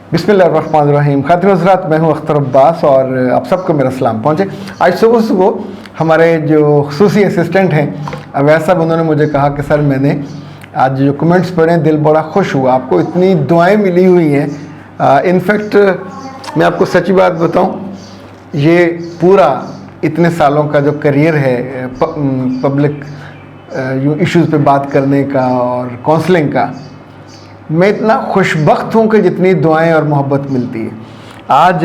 बिस्मिल्लाहिर्रहमानिर्रहीम। खातिन हज़रात, मैं हूँ अख्तर अब्बास और आप सबको मेरा सलाम पहुँचे। आज सुबह सुबह हमारे जो खुसूसी असिस्टेंट हैं अवैस साहब, उन्होंने मुझे कहा कि सर मैंने आज जो कमेंट्स पढ़े दिल बड़ा खुश हुआ, आपको इतनी दुआएं मिली हुई हैं। इनफैक्ट मैं आपको सच्ची बात बताऊँ, ये पूरा इतने सालों का जो करियर है पब्लिक इश्यूज़ पे बात करने का और काउंसलिंग का, मैं इतना खुशबख्त हूँ कि जितनी दुआएं और मोहब्बत मिलती है। आज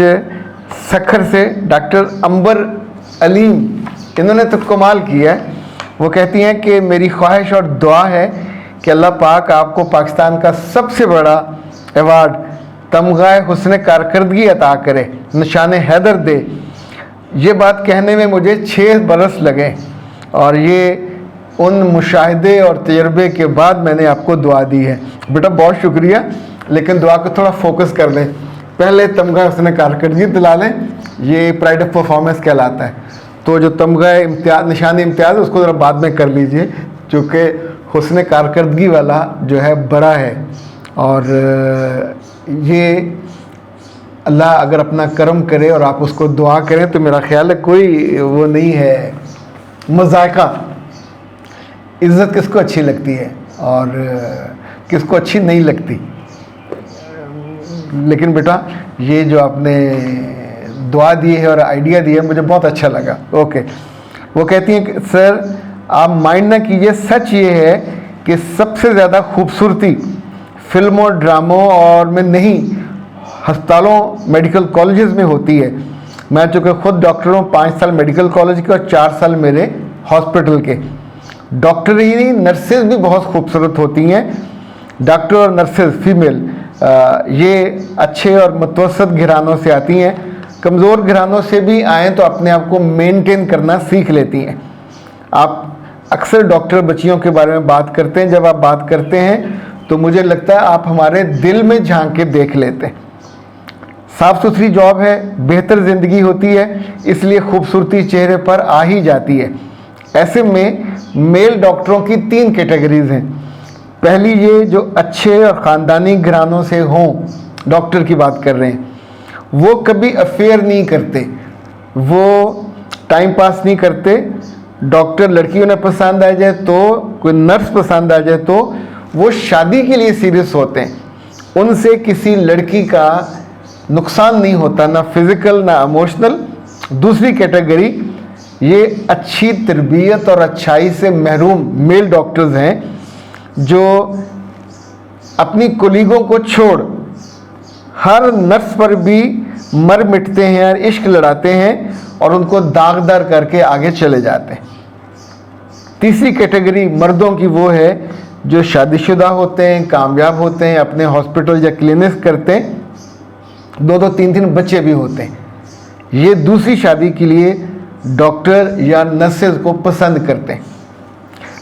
सखर से डॉक्टर अंबर अलीम, इन्होंने तो कमाल किया है। वो कहती हैं कि मेरी ख्वाहिश और दुआ है कि अल्लाह पाक आपको पाकिस्तान का सबसे बड़ा अवार्ड तमगाए हुस्न कारकर्दगी अता करे, निशान हैदर दे। ये बात कहने में मुझे 6 बरस लगे और ये उन मुशाहिदे और तजर्बे के बाद मैंने आपको दुआ दी है। बेटा बहुत शुक्रिया, लेकिन दुआ को थोड़ा फोकस कर लें। पहले तमगा हुस्न कारकर्दगी दिला लें, ये प्राइड ऑफ परफॉर्मेंस कहलाता है। तो जो तमगा इम्तियाज़, निशान इम्तियाज़, उसको ज़रा बाद में कर लीजिए, क्योंकि हुस्न कारकर्दगी वाला जो है बड़ा है। और ये अल्लाह अगर अपना करम करे और आप उसको दुआ करें तो मेरा ख्याल है कोई वो नहीं है मज़ायक़ा। इज़्ज़त किसको अच्छी लगती है और किसको अच्छी नहीं लगती। लेकिन बेटा ये जो आपने दुआ दी है और आइडिया दिया है, मुझे बहुत अच्छा लगा। ओके, वो कहती हैं कि सर आप माइंड ना कीजिए, सच ये है कि सबसे ज़्यादा खूबसूरती फिल्मों, ड्रामों और में नहीं, अस्पतालों, मेडिकल कॉलेजेस में होती है। मैं चूँकि ख़ुद डॉक्टर हूँ, 5 साल मेडिकल कॉलेज के और 4 साल मेरे हॉस्पिटल के। डॉक्टर ही नहीं, नर्सेज भी बहुत खूबसूरत होती हैं। डॉक्टर और नर्सेज फीमेल ये अच्छे और मुतवसत घरानों से आती हैं। कमज़ोर घरानों से भी आएँ तो अपने आप को मेंटेन करना सीख लेती हैं। आप अक्सर डॉक्टर बच्चियों के बारे में बात करते हैं, जब आप बात करते हैं तो मुझे लगता है आप हमारे दिल में झांक के देख लेते हैं। साफ़ सुथरी जॉब है, बेहतर ज़िंदगी होती है, इसलिए खूबसूरती चेहरे पर आ ही जाती है। ऐसे में मेल डॉक्टरों की 3 कैटेगरीज़ हैं। पहली, ये जो अच्छे और ख़ानदानी घरानों से हों, डॉक्टर की बात कर रहे हैं, वो कभी अफेयर नहीं करते, वो टाइम पास नहीं करते। डॉक्टर लड़कियों ने पसंद आ जाए तो, कोई नर्स पसंद आ जाए तो वो शादी के लिए सीरियस होते हैं। उनसे किसी लड़की का नुकसान नहीं होता, ना फिज़िकल ना इमोशनल। दूसरी कैटेगरी, ये अच्छी तरबियत और अच्छाई से महरूम मेल डॉक्टर्स हैं जो अपनी कोलीगों को छोड़ हर नर्स पर भी मर मिटते हैं और इश्क लड़ाते हैं और उनको दागदार करके आगे चले जाते हैं। तीसरी कैटेगरी मर्दों की वो है जो शादीशुदा होते हैं, कामयाब होते हैं, अपने हॉस्पिटल या क्लिनिक करते हैं, 2-2 3-3 बच्चे भी होते हैं। ये दूसरी शादी के लिए डॉक्टर या नर्सेज को पसंद करते हैं।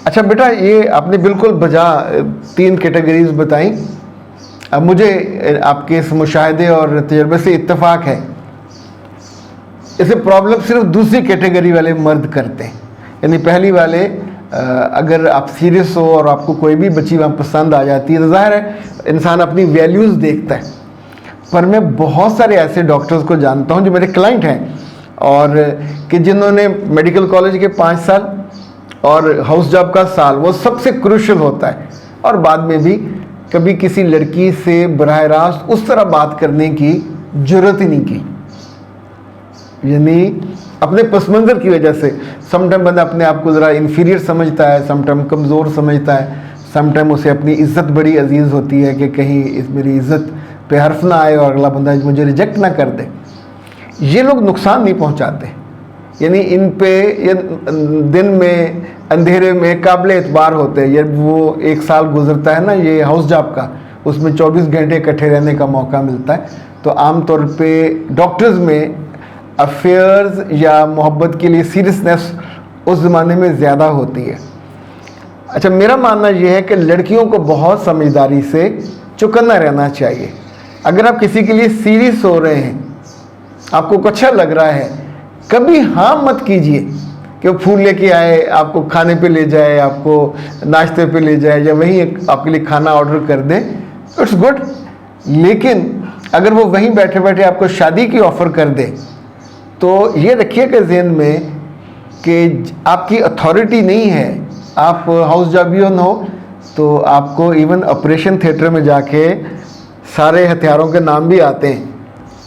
अच्छा बेटा, ये आपने बिल्कुल बजा 3 कैटेगरीज बताई। अब मुझे आपके इस मुशाहिदे और तजर्बे से इत्तेफाक है, इसे प्रॉब्लम सिर्फ दूसरी कैटेगरी वाले मर्द करते हैं। यानी पहली वाले, अगर आप सीरियस हो और आपको कोई भी बच्ची वहाँ पसंद आ जाती है तो ज़ाहिर है इंसान अपनी वैल्यूज़ देखता है। पर मैं बहुत सारे ऐसे डॉक्टर्स को जानता हूँ जो मेरे क्लाइंट हैं और कि जिन्होंने मेडिकल कॉलेज के 5 साल और हाउस जॉब का साल, वो सबसे क्रूशल होता है, और बाद में भी कभी किसी लड़की से बराह रास्त उस तरह बात करने की ज़रूरत ही नहीं की। यानी अपने पस मंज़र की वजह से समटाइम बंदा अपने आप को ज़रा इन्फीरियर समझता है, समटाइम कमज़ोर समझता है, समटाइम उसे अपनी इज़्ज़त बड़ी अजीज़ होती है कि कहीं इस मेरी इज़्ज़त पे हर्फ ना आए और अगला बंदा मुझे रिजेक्ट ना कर दे। ये लोग नुकसान नहीं पहुंचाते, यानी इन पे ये दिन में अंधेरे में काबिल एतबार होते हैं। ये वो 1 साल गुजरता है ना ये हाउस जॉब का, उसमें 24 घंटे इकट्ठे रहने का मौका मिलता है। तो आम तौर पे डॉक्टर्स में अफेयर्स या मोहब्बत के लिए सीरियसनेस उस ज़माने में ज़्यादा होती है। अच्छा, मेरा मानना यह है कि लड़कियों को बहुत समझदारी से चौकन्ना रहना चाहिए। अगर आप किसी के लिए सीरियस हो रहे हैं, आपको कुछ अच्छा लग रहा है, कभी हाँ मत कीजिए कि वो फूल लेके आए, आपको खाने पे ले जाए, आपको नाश्ते पे ले जाए या वहीं आपके लिए खाना ऑर्डर कर दे। इट्स गुड, लेकिन अगर वो वहीं बैठे बैठे आपको शादी की ऑफ़र कर दे, तो ये रखिएगा ज़हन में कि आपकी अथॉरिटी नहीं है, आप हाउस जाबियन हो, तो आपको इवन ऑपरेशन थिएटर में जाके सारे हथियारों के नाम भी आते हैं,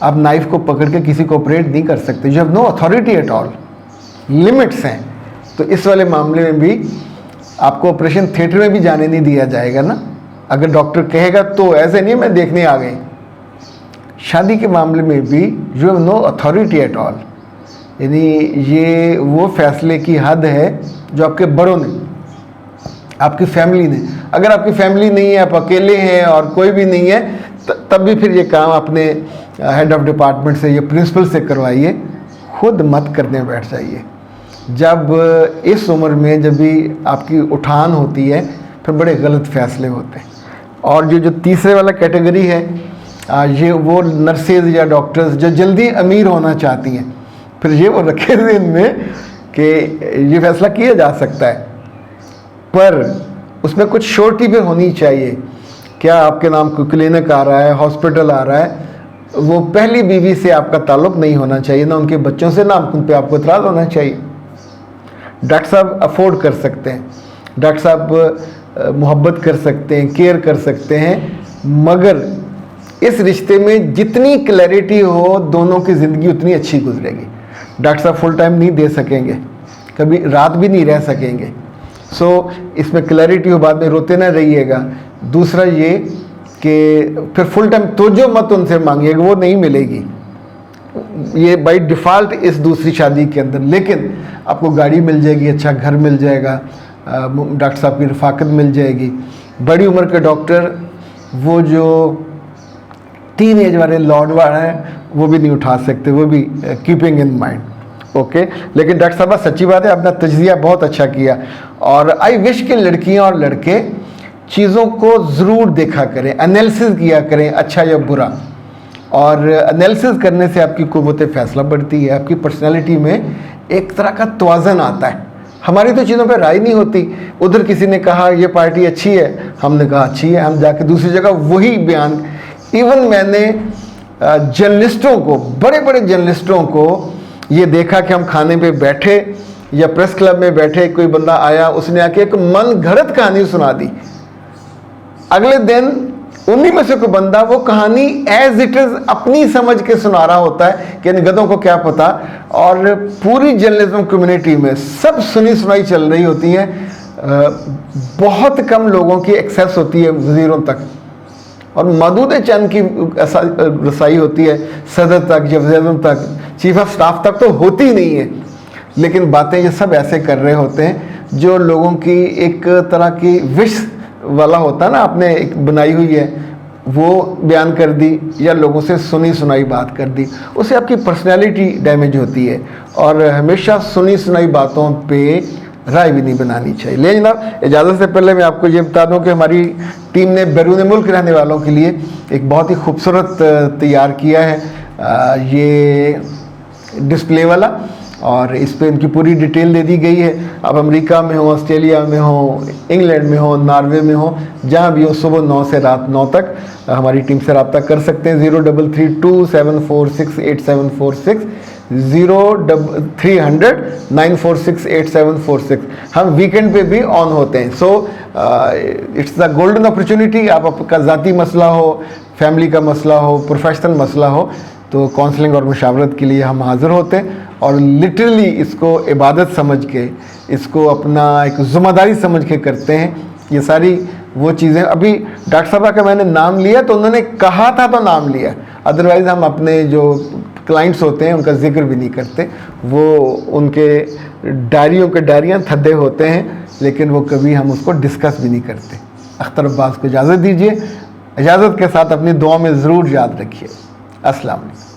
आप नाइफ़ को पकड़ के किसी को ऑपरेट नहीं कर सकते। You have no authority at all, limits हैं। तो इस वाले मामले में भी आपको ऑपरेशन थिएटर में भी जाने नहीं दिया जाएगा ना, अगर डॉक्टर कहेगा तो। ऐसे नहीं मैं देखने आ गई। शादी के मामले में भी you have no authority at all, यानी ये वो फैसले की हद है जो आपके बड़ों ने, आपकी फैमिली ने। अगर आपकी फैमिली नहीं है, आप अकेले हैं और कोई भी नहीं है, तब भी फिर ये काम अपने हेड ऑफ डिपार्टमेंट से या प्रिंसिपल से करवाइए, खुद मत करने बैठ जाइए। जब इस उम्र में जब भी आपकी उठान होती है, फिर बड़े गलत फैसले होते हैं। और जो तीसरे वाला कैटेगरी है, ये वो नर्सेज या डॉक्टर्स जो जल्दी अमीर होना चाहती हैं, फिर ये वो रखे हुए इनमें कि ये फैसला किया जा सकता है, पर उसमें कुछ श्योरिटी भी होनी चाहिए। क्या आपके नाम कोई क्लिनिक आ रहा है, हॉस्पिटल आ रहा है, वो पहली बीवी से आपका ताल्लुक़ नहीं होना चाहिए, ना उनके बच्चों से, ना उन पर आपको इतराज़ होना चाहिए। डॉक्टर साहब अफोर्ड कर सकते हैं, डॉक्टर साहब मोहब्बत कर सकते हैं, केयर कर सकते हैं, मगर इस रिश्ते में जितनी क्लैरिटी हो दोनों की ज़िंदगी उतनी अच्छी गुजरेगी। डॉक्टर साहब फुल टाइम नहीं दे सकेंगे, कभी रात भी नहीं रह सकेंगे। सो इसमें क्लैरिटी हो, बाद में रोते ना रहिएगा। दूसरा ये कि फिर फुल टाइम तवज्जो मत उनसे मांगिएगा, वो नहीं मिलेगी, ये बाय डिफ़ॉल्ट इस दूसरी शादी के अंदर। लेकिन आपको गाड़ी मिल जाएगी, अच्छा घर मिल जाएगा, डॉक्टर साहब की रफ़ाकत मिल जाएगी। बड़ी उम्र के डॉक्टर, वो जो टीन एज वाले लॉर्ड वाले हैं, वो भी नहीं उठा सकते, वो भी कीपिंग इन माइंड। ओके, लेकिन डॉक्टर साहब सच्ची बात है, आपने तज्ज़िया बहुत अच्छा किया। और आई विश के लड़कियां और लड़के चीज़ों को ज़रूर देखा करें, एनालिसिस किया करें, अच्छा या बुरा। और एनालिसिस करने से आपकी क़ुव्वत फ़ैसला बढ़ती है, आपकी पर्सनैलिटी में एक तरह का तवाज़न आता है। हमारी तो चीज़ों पर राय नहीं होती, उधर किसी ने कहा ये पार्टी अच्छी है, हमने कहा अच्छी है, हम जाके दूसरी जगह वही बयान। इवन मैंने जर्नलिस्टों को, बड़े बड़े जर्नलिस्टों को ये देखा कि हम खाने पे बैठे या प्रेस क्लब में बैठे, कोई बंदा आया, उसने आके एक मन घड़त कहानी सुना दी। अगले दिन उन्हीं में से कोई बंदा वो कहानी एज इट इज़ अपनी समझ के सुना रहा होता है कि इन गधों को क्या पता। और पूरी जर्नलिज्म कम्युनिटी में सब सुनी सुनाई चल रही होती है, बहुत कम लोगों की एक्सेस होती है वज़ीरों तक, और मदूद चंद की रसाई होती है सदर तक, वज़ीर तक, चीफ ऑफ स्टाफ तक तो होती नहीं है। लेकिन बातें ये सब ऐसे कर रहे होते हैं जो लोगों की एक तरह की विश वाला होता है ना, आपने एक बनाई हुई है, वो बयान कर दी या लोगों से सुनी सुनाई बात कर दी, उससे आपकी पर्सनैलिटी डैमेज होती है। और हमेशा सुनी सुनाई बातों पे राय भी नहीं बनानी चाहिए। ले जनाब, इजाज़त से पहले मैं आपको ये बता दूं कि हमारी टीम ने बैरून मुल्क रहने वालों के लिए एक बहुत ही खूबसूरत तैयार किया है, ये डिस्प्ले वाला, और इस पर इनकी पूरी डिटेल दे दी गई है। आप अमेरिका में हो, ऑस्ट्रेलिया में हो, इंग्लैंड में हो, नॉर्वे में हो, जहाँ भी हो, सुबह 9 से रात 9 तक हमारी टीम से रब्ता कर सकते हैं। 033274684746, 0300-946-8746। हम वीकेंड पे भी ऑन होते हैं। So it's the golden opportunity. आपका ज़ाती मसला हो, फैमिली का मसला हो, प्रोफेशनल मसला हो, तो काउंसलिंग और मुशावरत के लिए हम हाज़िर होते हैं। और लिटरली इसको इबादत समझ के, इसको अपना एक ज़िम्मेदारी समझ के करते हैं। ये सारी वो चीज़ें, अभी डॉक्टर साहब का मैंने नाम लिया तो उन्होंने कहा था तो नाम लिया, अदरवाइज़ हम अपने जो क्लाइंट्स होते हैं उनका जिक्र भी नहीं करते। वो उनके डायरियों के डायरियाँ थद्दे होते हैं, लेकिन वो कभी हम उसको डिस्कस भी नहीं करते। अख्तर अब्बास को इजाज़त दीजिए, इजाज़त के साथ अपनी दुआ में ज़रूर याद रखिए। अस्सलाम वालेकुम।